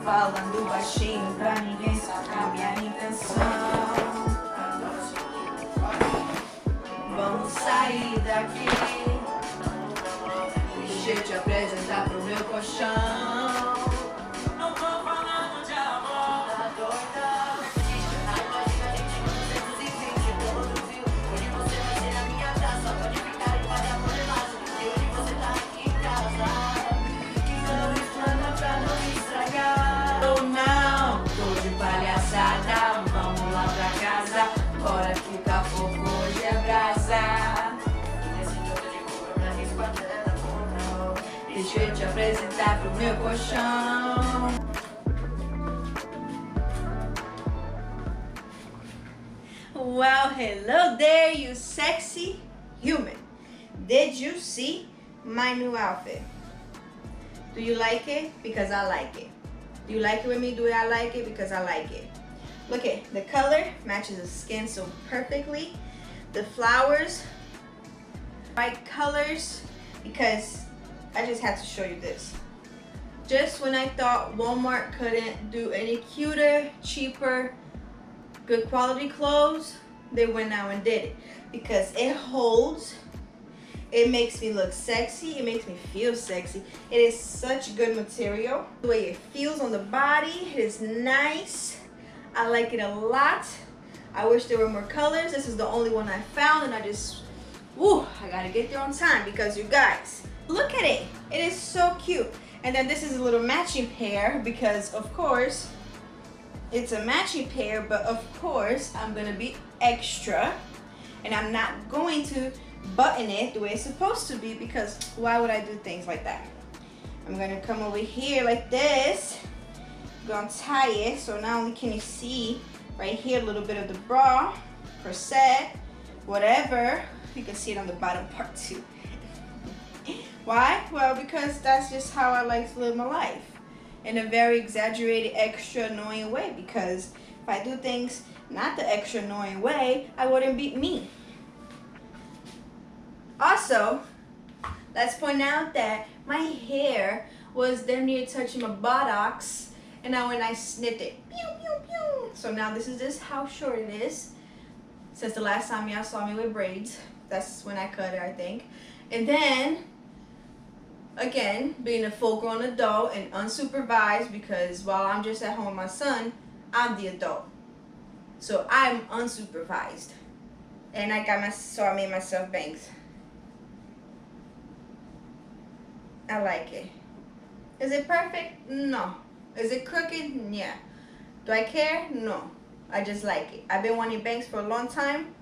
falando baixinho pra ninguém sacar minha intenção. Vamos sair daqui. Deixa eu te apresentar pro meu colchão. Não tô falando de amor, tá doida? Imagina a gente com 220 todo fio. Hoje você vai ser a minha taça. Pode ficar e pagar por demais. E hoje você tá aqui em casa. Então explana pra não me estragar. Ou não, tô de palhaçada. Vamos lá pra casa. Bora ficar fofo, hoje é brasa. Esse jogo de cor pra riscar da conta. Deixa eu te apresentar pro meu colchão. Well, hello there, you sexy human. Did you see my new outfit? Do you like it? Because I like it. Do you like it with me? Do I like it? Because I like it. Look at the color matches the skin so perfectly. The flowers, bright colors, because I just had to show you this. Just when I thought Walmart couldn't do any cuter, cheaper, good quality clothes, they went out and did it. Because it holds, it makes me look sexy, it makes me feel sexy. It is such good material. The way it feels on the body, it is nice. I like it a lot. I wish there were more colors. This is the only one I found, and I just, woo, I gotta get there on time because you guys, look at it. It is so cute. And then this is a little matching pair because of course, it's a matching pair, but of course, I'm gonna be extra and I'm not going to button it the way it's supposed to be because why would I do things like that? I'm gonna come over here like this. Gonna tie it so not only can you see right here a little bit of the bra, corset, whatever, you can see it on the bottom part too. Why? Well, because that's just how I like to live my life, in a very exaggerated, extra annoying way, because if I do things not the extra annoying way, I wouldn't be me. Also, let's point out that my hair was damn near touching my buttocks. And now when I snipped it, pew, pew, pew. So now this is just how short it is. Since the last time y'all saw me with braids. That's when I cut it, I think. And then, again, being a full-grown adult and unsupervised, because while I'm just at home with my son, I'm the adult. So I'm unsupervised. And so I made myself bangs. I like it. Is it perfect? No. Is it crooked? Yeah. Do I care? No. I just like it. I've been wanting bangs for a long time.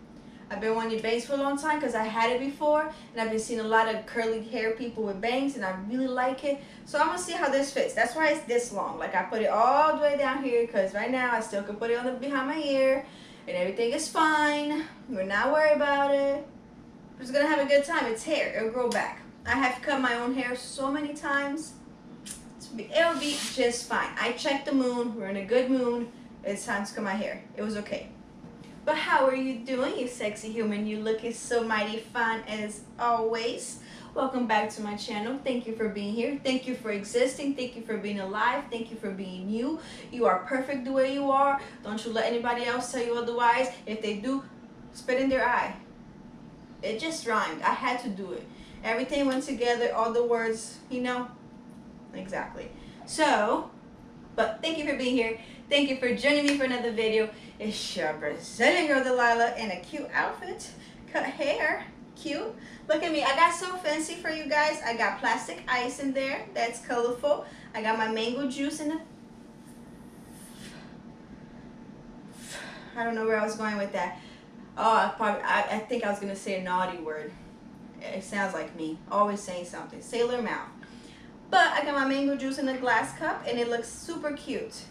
Because I had it before. And I've been seeing a lot of curly hair people with bangs. And I really like it. So I'm going to see how this fits. That's why it's this long. Like I put it all the way down here. Because right now I still can put it on the behind my ear. And everything is fine. We're not worried about it. We're just going to have a good time. It's hair. It'll grow back. I have cut my own hair so many times. It'll be just fine. I checked the moon. We're in a good mood. It's time to cut my hair. It was okay. But how are you doing, you sexy human? You looking so mighty fine as always. Welcome back to my channel. Thank you for being here. Thank you for existing. Thank you for being alive. Thank you for being you. You are perfect the way you are. Don't you let anybody else tell you otherwise. If they do, spit in their eye. It just rhymed. I had to do it. Everything went together. All the words, you know. Exactly. So, but thank you for being here. Thank you for joining me for another video. It's your Brazilian girl Delilah in a cute outfit. Cut hair. Cute. Look at me. I got so fancy for you guys. I got plastic ice in there. That's colorful. I got my mango juice in it. I don't know where I was going with that. Oh, I think I was going to say a naughty word. It sounds like me. Always saying something. Sailor mouth. But I got my mango juice in a glass cup and it looks super cute.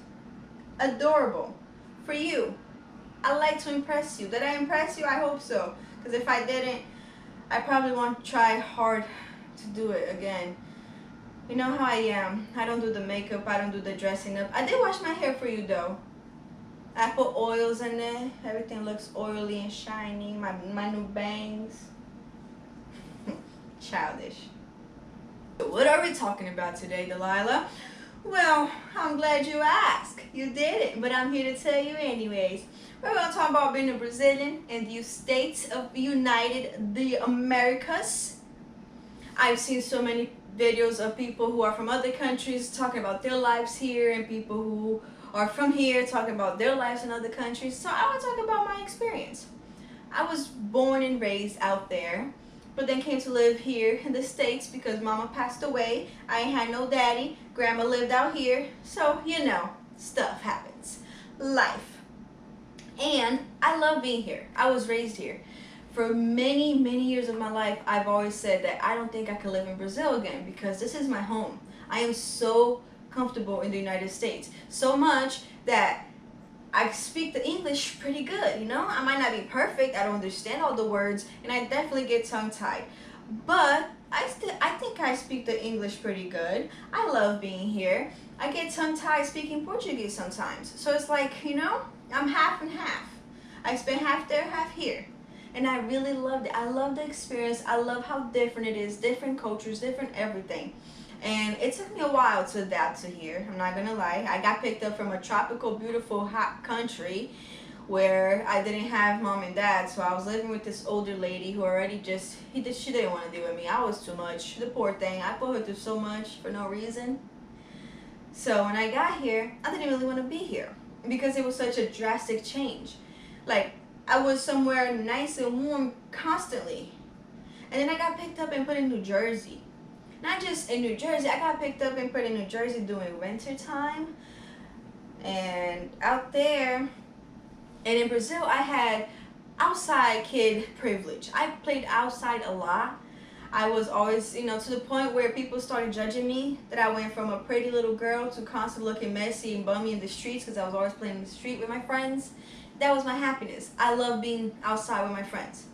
Adorable. For you. I like to impress you. Did I impress you? I hope so. Because if I didn't, I probably won't try hard to do it again. You know how I am. I don't do the makeup. I don't do the dressing up. I did wash my hair for you though. I put oils in it. Everything looks oily and shiny. My new bangs. Childish. What are we talking about today, Delilah? Well, I'm glad you asked. You didn't, but I'm here to tell you anyways. We're going to talk about being a Brazilian in the States of United, the Americas. I've seen so many videos of people who are from other countries talking about their lives here, and people who are from here talking about their lives in other countries. So I want to talk about my experience. I was born and raised out there, but then came to live here in the States because mama passed away. I ain't had no daddy. Grandma lived out here. So, stuff happens. Life. And I love being here. I was raised here. For many, many years of my life, I've always said that I don't think I could live in Brazil again because this is my home. I am so comfortable in the United States. So much that I speak the English pretty good, I might not be perfect, I don't understand all the words, and I definitely get tongue-tied. But I think I speak the English pretty good. I love being here. I get tongue-tied speaking Portuguese sometimes. So it's like, I'm half and half. I spend half there, half here. And I really loved it. I love the experience. I love how different it is, different cultures, different everything. And it took me a while to adapt to here. I'm not gonna lie. I got picked up from a tropical, beautiful, hot country where I didn't have mom and dad. So I was living with this older lady who already she didn't want to deal with me. I was too much. The poor thing. I put her through so much for no reason. So when I got here, I didn't really want to be here because it was such a drastic change. Like, I was somewhere nice and warm constantly. And then I got picked up and put in New Jersey. Not just in New Jersey, I got picked up and put in New Jersey during winter time. And out there, and in Brazil, I had outside kid privilege. I played outside a lot. I was always, to the point where people started judging me, that I went from a pretty little girl to constantly looking messy and bummy in the streets because I was always playing in the street with my friends. That was my happiness. I love being outside with my friends.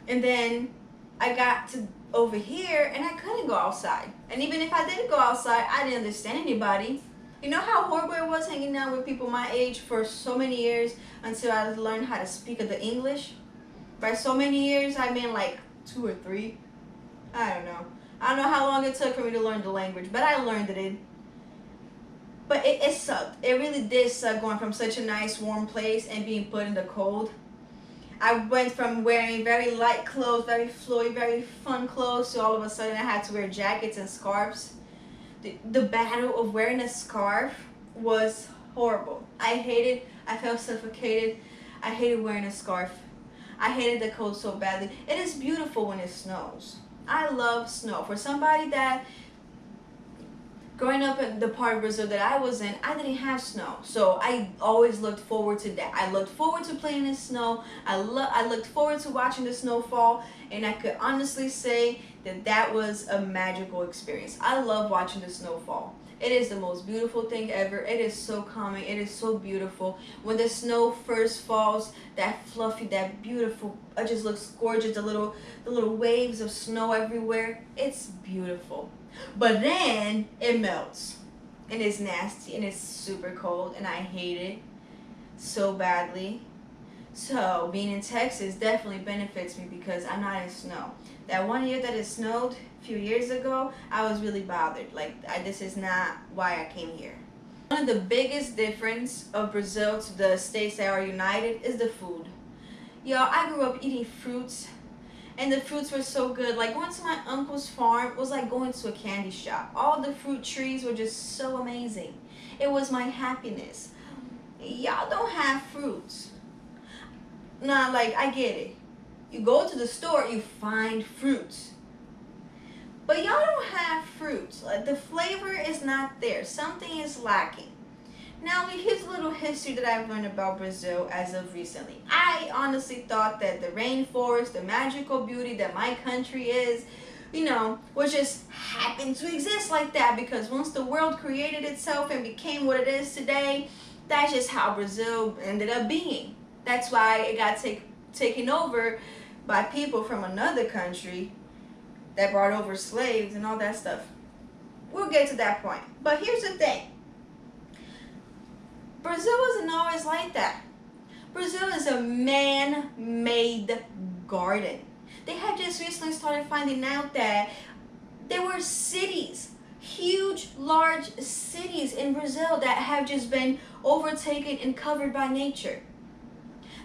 And then I got to over here and I couldn't go outside. And even if I did go outside, I didn't understand anybody. You know how horrible it was hanging out with people my age for so many years until I learned how to speak the English? By so many years, I mean like 2 or 3. I don't know. I don't know how long it took for me to learn the language, but I learned it. But it sucked. It really did suck going from such a nice warm place and being put in the cold. I went from wearing very light clothes, very flowy, very fun clothes, to all of a sudden I had to wear jackets and scarves. The battle of wearing a scarf was horrible. I felt suffocated. I hated wearing a scarf. I hated the cold so badly. It is beautiful when it snows. I love snow. For somebody that, growing up in the part of Brazil that I was in, I didn't have snow. So I always looked forward to that. I looked forward to playing in snow. I looked forward to watching the snow fall. And I could honestly say that was a magical experience. I love watching the snow fall. It is the most beautiful thing ever. It is so calming. It is so beautiful. When the snow first falls, that fluffy, that beautiful, it just looks gorgeous. The little waves of snow everywhere. It's beautiful. But then it melts and it's nasty and it's super cold and I hate it so badly. So being in Texas definitely benefits me because I'm not in snow. That one year that it snowed a few years ago, I was really bothered. This is not why I came here. One of the biggest difference of Brazil to the states that are united is the food. Y'all, I grew up eating fruits. And the fruits were so good. Like, going to my uncle's farm was like going to a candy shop. All the fruit trees were just so amazing. It was my happiness. Y'all don't have fruits. Nah, I get it. You go to the store, you find fruits. But y'all don't have fruits. The flavor is not there. Something is lacking. Now, here's a little history that I've learned about Brazil as of recently. I honestly thought that the rainforest, the magical beauty that my country is, was just happened to exist like that because once the world created itself and became what it is today, that's just how Brazil ended up being. That's why it got taken over by people from another country that brought over slaves and all that stuff. We'll get to that point. But here's the thing. Brazil wasn't always like that. Brazil is a man-made garden. They had just recently started finding out that there were cities huge, large cities in Brazil that have just been overtaken and covered by nature.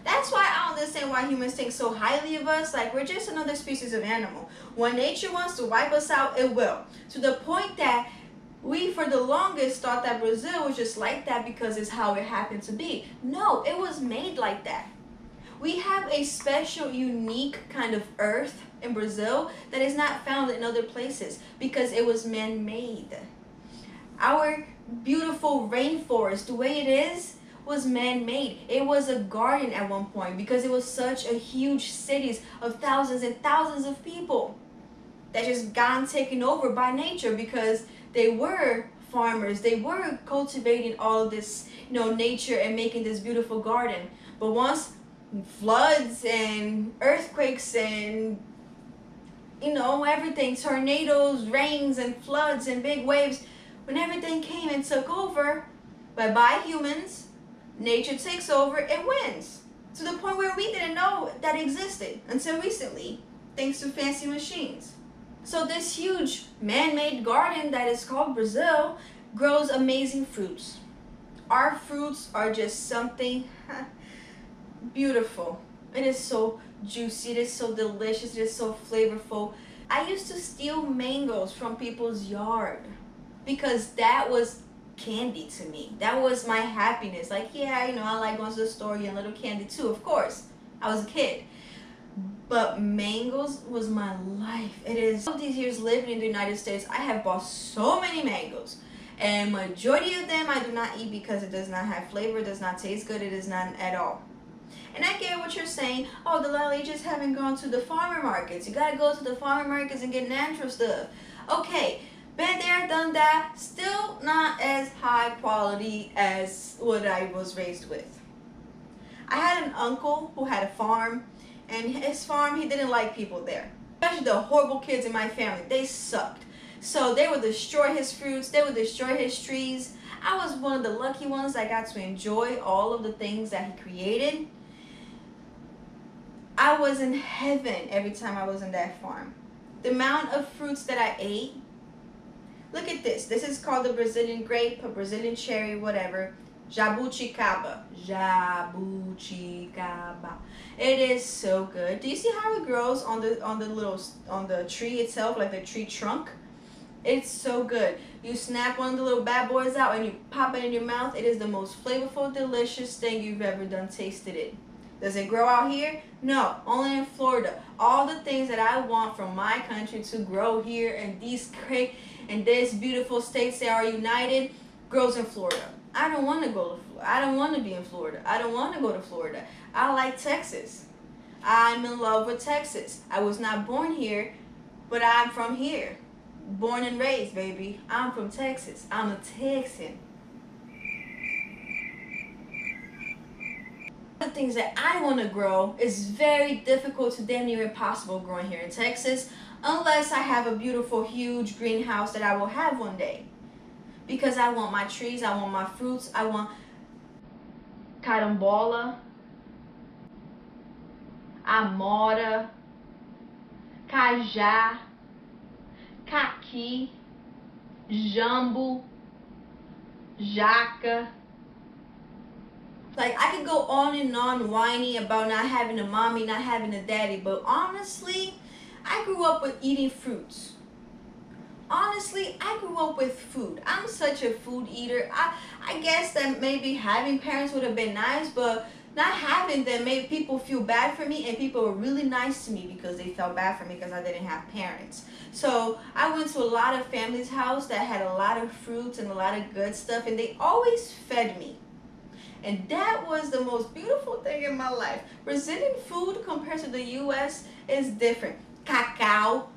That's why I don't understand why humans think so highly of us. Like, we're just another species of animal. When nature wants to wipe us out, it will. To the point that we, for the longest, thought that Brazil was just like that because it's how it happened to be. No, it was made like that. We have a special, unique kind of earth in Brazil that is not found in other places because it was man-made. Our beautiful rainforest, the way it is, was man-made. It was a garden at one point because it was such a huge cities of thousands and thousands of people that just gotten taken over by nature because they were farmers. They were cultivating all of this, nature and making this beautiful garden. But once floods and earthquakes and everything, tornadoes, rains and floods and big waves, when everything came and took over, by humans, nature takes over and wins. To the point where we didn't know that existed until recently, thanks to fancy machines. So this huge man-made garden that is called Brazil grows amazing fruits. Our fruits are just something beautiful. It is so juicy, it is so delicious, it is so flavorful. I used to steal mangoes from people's yard because that was candy to me. That was my happiness. Like, yeah, I like going to the store and little candy too, of course. I was a kid. But mangoes was my life. It is. All these years living in the United States, I have bought so many mangoes. And majority of them I do not eat because it does not have flavor, it does not taste good, it is not at all. And I get what you're saying. Oh, Delilah, you just haven't gone to the farmer markets. You gotta go to the farmer markets and get natural stuff. Okay, been there, done that. Still not as high quality as what I was raised with. I had an uncle who had a farm, and his farm, he didn't like people there. Especially the horrible kids in my family. They sucked. So they would destroy his fruits. They would destroy his trees. I was one of the lucky ones that got to enjoy all of the things that he created. I was in heaven every time I was in that farm. The amount of fruits that I ate. Look at this. This is called the Brazilian grape, a Brazilian cherry, whatever. Jabuticaba. Jabuticaba. It is so good. Do you see how it grows on the tree itself, like the tree trunk? It's so good. You snap one of the little bad boys out and you pop it in your mouth. It is the most flavorful, delicious thing you've ever tasted it. Does it grow out here? No, only in Florida. All the things that I want from my country to grow here in these great and these beautiful states that are united grows in Florida. I don't want to go to Florida. I don't want to be in Florida. I don't want to go to Florida. I like Texas. I'm in love with Texas. I was not born here, but I'm from here. Born and raised, baby. I'm from Texas. I'm a Texan. The things that I want to grow is very difficult to damn near impossible growing here in Texas unless I have a beautiful, huge greenhouse that I will have one day. Because I want my trees, I want my fruits, I want carambola, amora, cajá, caqui, jambu, jaca. Like, I could go on and on whining about not having a mommy, not having a daddy, but honestly, I grew up with eating fruits. Honestly, I grew up with food. I'm such a food eater. I guess that maybe having parents would have been nice, but not having them made people feel bad for me, and people were really nice to me because they felt bad for me because I didn't have parents. So I went to a lot of families' house that had a lot of fruits and a lot of good stuff, and they always fed me. And that was the most beautiful thing in my life. Brazilian food compared to the U.S. is different. Cacao.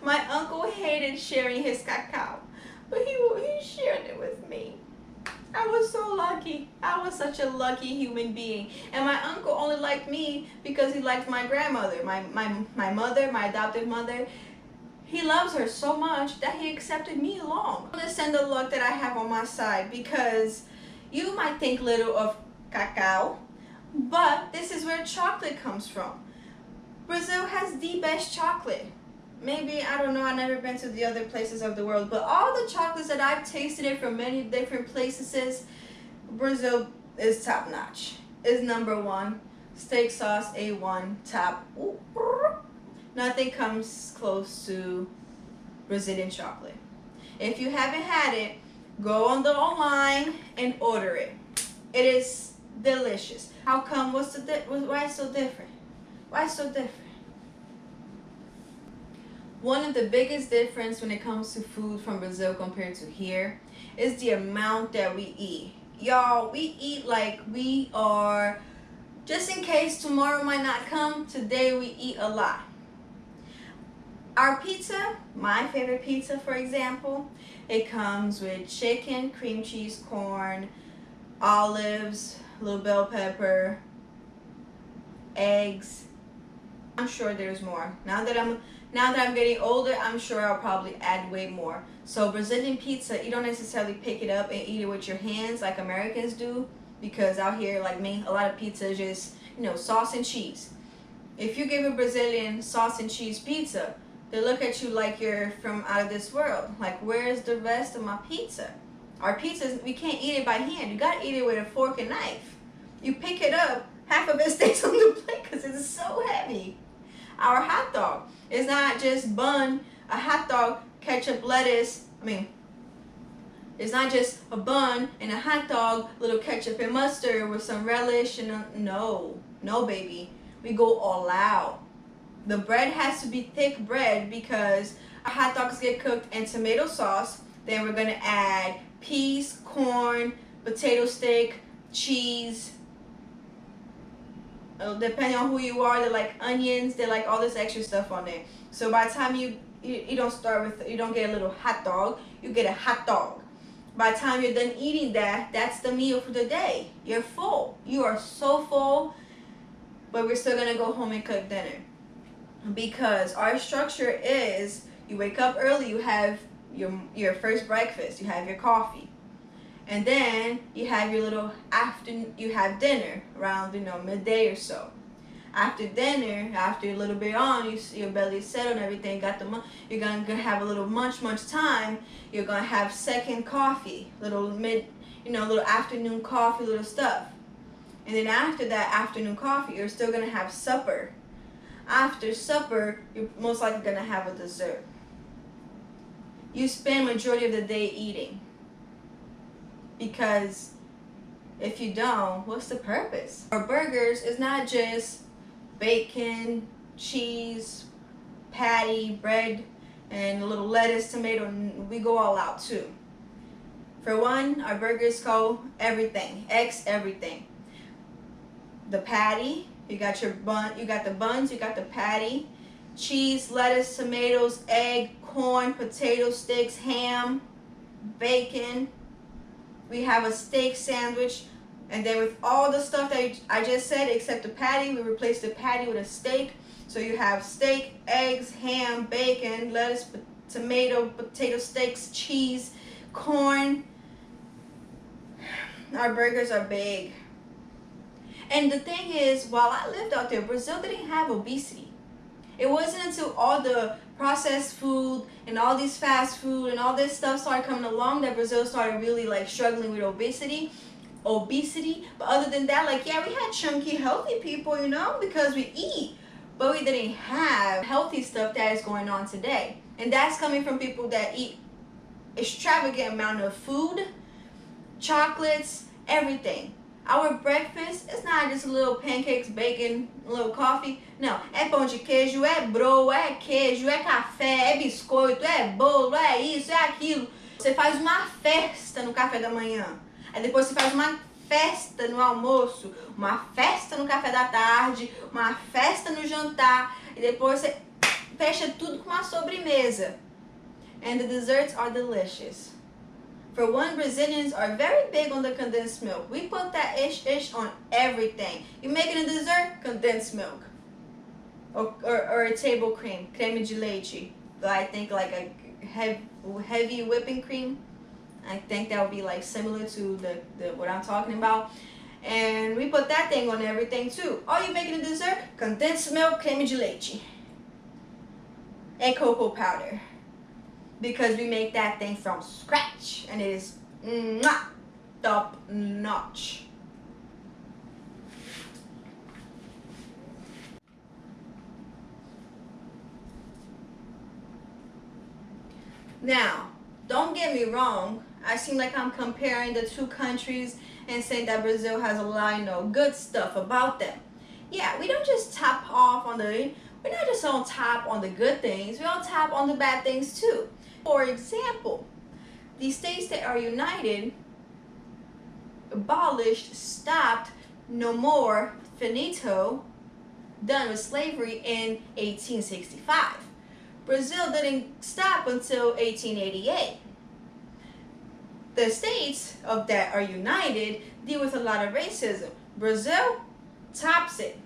My uncle hated sharing his cacao, but he shared it with me. I was so lucky. I was such a lucky human being. And my uncle only liked me because he liked my grandmother, my mother, my adopted mother. He loves her so much that he accepted me along. Understand the luck that I have on my side, because you might think little of cacao, but this is where chocolate comes from. Brazil has the best chocolate. maybe, I don't know, I've never been to the other places of the world, but all the chocolates that I've tasted it from many different places, Brazil is top notch. Is number one. Steak sauce, A1, top. Ooh, nothing comes close to Brazilian chocolate. If you haven't had it, go on the online and order it. It is delicious. How come? Why it's so different? Why it's so different? One of the biggest difference when it comes to food from Brazil compared to here is the amount that we eat. Y'all, we eat like we are, just in case tomorrow might not come, today we eat a lot. Our pizza, my favorite pizza for example, it comes with chicken, cream cheese, corn, olives, little bell pepper, eggs. I'm sure there's more. Now that I'm getting older, I'm sure I'll probably add way more. So Brazilian pizza, you don't necessarily pick it up and eat it with your hands like Americans do, because out here, like me, a lot of pizza is just, sauce and cheese. If you give a Brazilian sauce and cheese pizza, they look at you like you're from out of this world. Like, where's the rest of my pizza? Our pizzas, we can't eat it by hand. You gotta eat it with a fork and knife. You pick it up, half of it stays on the plate because it's so heavy. Our hot dog is not just bun, a hot dog, ketchup, lettuce. It's not just a bun and a hot dog, little ketchup and mustard with some relish and no, baby. We go all out. The bread has to be thick bread because our hot dogs get cooked in tomato sauce. Then we're gonna add peas, corn, potato stick, cheese. Depending on who you are, they like onions, they like all this extra stuff on there. So by the time you don't get a little hot dog, you get a hot dog. By the time you're done eating that, that's the meal for the day. You're full. You are so full, but we're still gonna go home and cook dinner. Because our structure is, you wake up early, you have your first breakfast, you have your coffee. And then you have your little you have dinner around, midday or so. After dinner, after a little bit on, your belly is settled and everything, you're gonna have a little munch time. You're gonna have second coffee, little afternoon coffee, little stuff. And then after that afternoon coffee, you're still gonna have supper. After supper, you're most likely gonna have a dessert. You spend majority of the day eating. Because if you don't, what's the purpose? Our burgers is not just bacon, cheese, patty, bread, and a little lettuce, tomato. We go all out too. For one, our burgers go everything, everything. The patty, you got your bun, you got the buns, you got the patty, cheese, lettuce, tomatoes, egg, corn, potato sticks, ham, bacon. We have a steak sandwich, and then with all the stuff that I just said, except the patty, we replace the patty with a steak. So you have steak, eggs, ham, bacon, lettuce, tomato, potato sticks, cheese, corn. Our burgers are big. And the thing is, while I lived out there, Brazil didn't have obesity. It wasn't until all the processed food and all these fast food and all this stuff started coming along that Brazil started really struggling with obesity. But other than that, we had chunky, healthy people, because we eat. But we didn't have healthy stuff that is going on today. And that's coming from people that eat extravagant amount of food, chocolates, everything. Our breakfast is not just little pancakes, bacon, a little coffee. Não, é pão de queijo, é broa, é queijo, é café, é biscoito, é bolo, é isso, é aquilo. Você faz uma festa no café da manhã. Aí depois você faz uma festa no almoço, uma festa no café da tarde, uma festa no jantar. E depois você fecha tudo com uma sobremesa. And the desserts are delicious. For one, Brazilians are very big on the condensed milk. We put that ish on everything. You making a dessert? Condensed milk. Or a table cream, creme de leite. I think like a heavy whipping cream. I think that would be similar to the what I'm talking about. And we put that thing on everything too. Oh, you making a dessert? Condensed milk, creme de leite. and cocoa powder, because we make that thing from scratch and it is top notch. Now, don't get me wrong, I seem like I'm comparing the two countries and saying that Brazil has a lot, good stuff about them. Yeah, we don't just tap off on we're not just on top on the good things, we on tap on the bad things too. For example, the states that are united, abolished, stopped, no more, finito, done with slavery in 1865. Brazil didn't stop until 1888. The states of that are united deal with a lot of racism. Brazil tops it.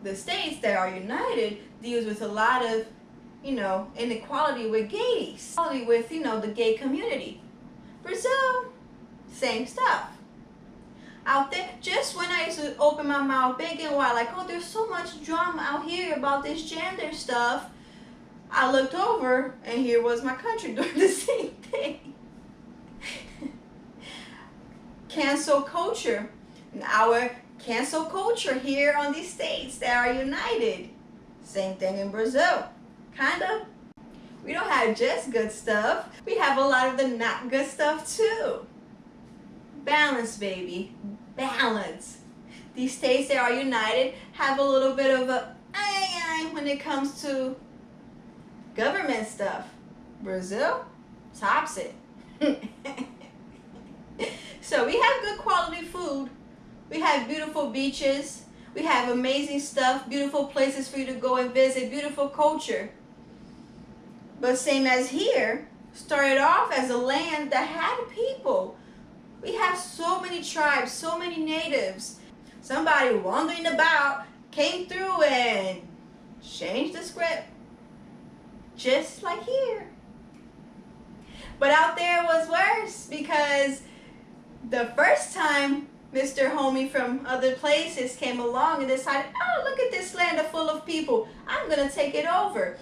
The states that are united deals with a lot of, inequality with gays, equality with, the gay community. Brazil, same stuff. Out there, just when I used to open my mouth big and wide, like, oh, there's so much drama out here about this gender stuff, I looked over and here was my country doing the same thing. Cancel culture. Our cancel culture here on these states that are united. Same thing in Brazil. Kind of. We don't have just good stuff. We have a lot of the not good stuff too. Balance, baby. Balance. These states that are united have a little bit of a when it comes to government stuff. Brazil tops it. So we have good quality food. We have beautiful beaches. We have amazing stuff, beautiful places for you to go and visit, beautiful culture. But same as here, started off as a land that had people. We have so many tribes, so many natives. Somebody wandering about came through and changed the script. Just like here. But out there was worse, because the first time Mr. Homie from other places came along and decided, oh, look at this land full of people, I'm going to take it over.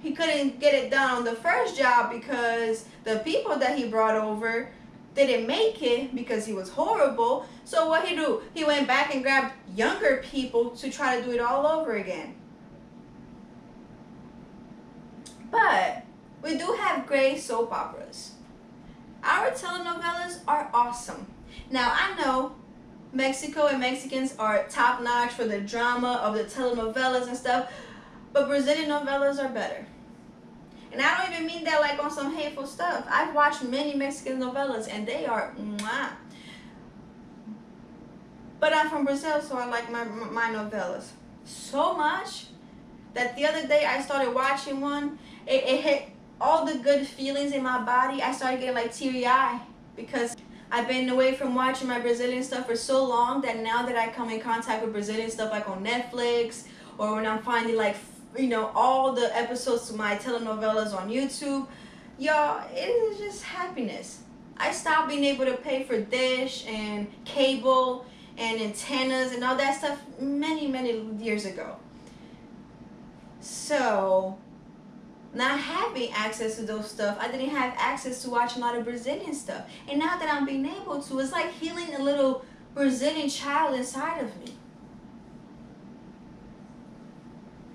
He couldn't get it done on the first job because the people that he brought over didn't make it because he was horrible. So what he do? He went back and grabbed younger people to try to do it all over again. But we do have great soap operas. Our telenovelas are awesome. Now, I know Mexico and Mexicans are top notch for the drama of the telenovelas and stuff, but Brazilian novelas are better. And I don't even mean that like on some hateful stuff. I've watched many Mexican novelas and they are mwah. But I'm from Brazil, so I like my novelas so much that the other day I started watching one. It hit all the good feelings in my body. I started getting like teary-eyed because I've been away from watching my Brazilian stuff for so long that now that I come in contact with Brazilian stuff like on Netflix, or when I'm finding like, all the episodes to my telenovelas on YouTube, y'all, it is just happiness. I stopped being able to pay for dish and cable and antennas and all that stuff many, many years ago. So, not having access to those stuff, I didn't have access to watch a lot of Brazilian stuff. And now that I'm being able to, it's like healing a little Brazilian child inside of me.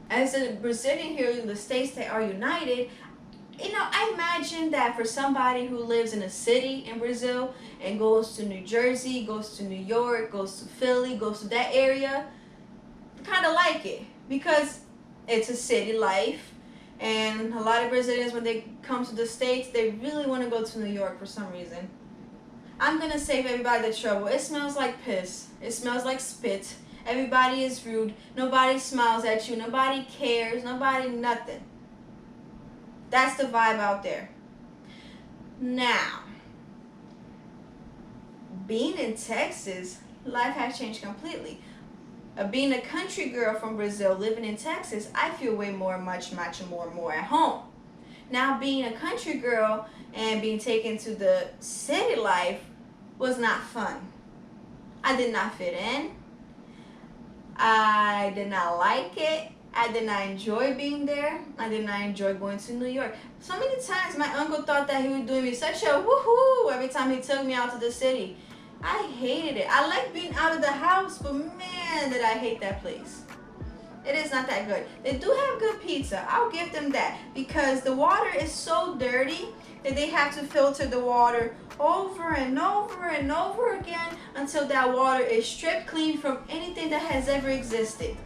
As a Brazilian here in the States that are united, I imagine that for somebody who lives in a city in Brazil and goes to New Jersey, goes to New York, goes to Philly, goes to that area, kind of like it because it's a city life. And a lot of Brazilians, when they come to the States, they really want to go to New York for some reason. I'm going to save everybody the trouble. It smells like piss. It smells like spit. Everybody is rude. Nobody smiles at you. Nobody cares. Nobody nothing. That's the vibe out there. Now, being in Texas, life has changed completely. Being a country girl from Brazil living in Texas, I feel way much more at home. Now, being a country girl and being taken to the city life was not fun. I did not fit in. I did not like it. I did not enjoy being there. I did not enjoy going to New York. So many times my uncle thought that he was doing me such a woohoo every time he took me out to the city. I hated it. I like being out of the house, but man, did I hate that place. It is not that good. They do have good pizza. I'll give them that, because the water is so dirty that they have to filter the water over and over and over again until that water is stripped clean from anything that has ever existed.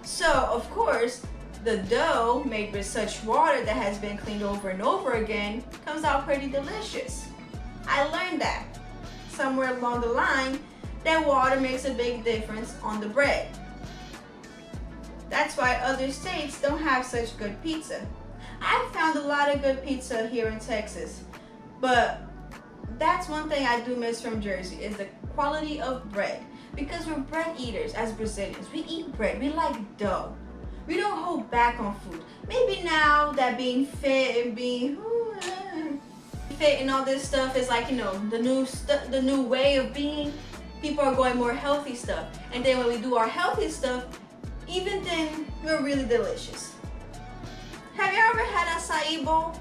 So, of course, the dough made with such water that has been cleaned over and over again comes out pretty delicious. I learned that somewhere along the line that water makes a big difference on the bread. That's why other states don't have such good pizza. I found a lot of good pizza here in Texas, but that's one thing I do miss from Jersey is the quality of bread. Because we're bread eaters as Brazilians. We eat bread. We like dough. We don't hold back on food. Maybe now that being fit and being fit and all this stuff is like, the new way of being, people are going more healthy stuff. And then when we do our healthy stuff, even then, we're really delicious. Have you ever had acai bowl?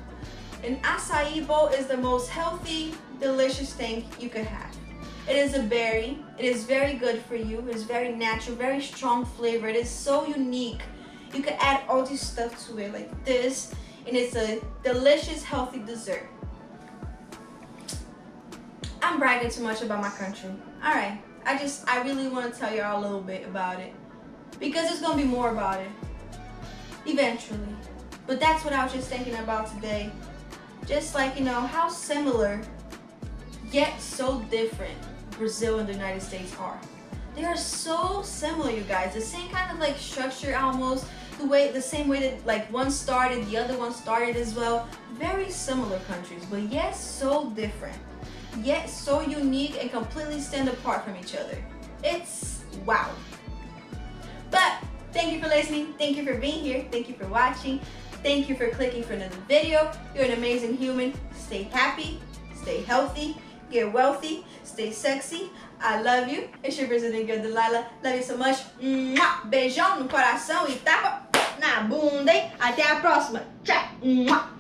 An acai bowl is the most healthy, delicious thing you could have. It is a berry. It is very good for you. It's very natural, very strong flavor. It is so unique. You can add all this stuff to it like this, and it's a delicious, healthy dessert. I'm bragging too much about my country. All right, I really want to tell y'all a little bit about it, because there's gonna be more about it eventually. But that's what I was just thinking about today. Just like, how similar yet so different Brazil and the United States are. They are so similar, you guys. The same kind of like structure almost, the same way that like one started, the other one started as well. Very similar countries, but yet so different. Yet so unique and completely stand apart from each other. It's wow. But thank you for listening. Thank you for being here. Thank you for watching. Thank you for clicking for another video. You're an amazing human. Stay happy, stay healthy, get wealthy, stay sexy. I love you. It's your Brazilian girl, Delilah. Love you so much. Beijão no coração e tapa na bunda, hein? Até a próxima. Tchau.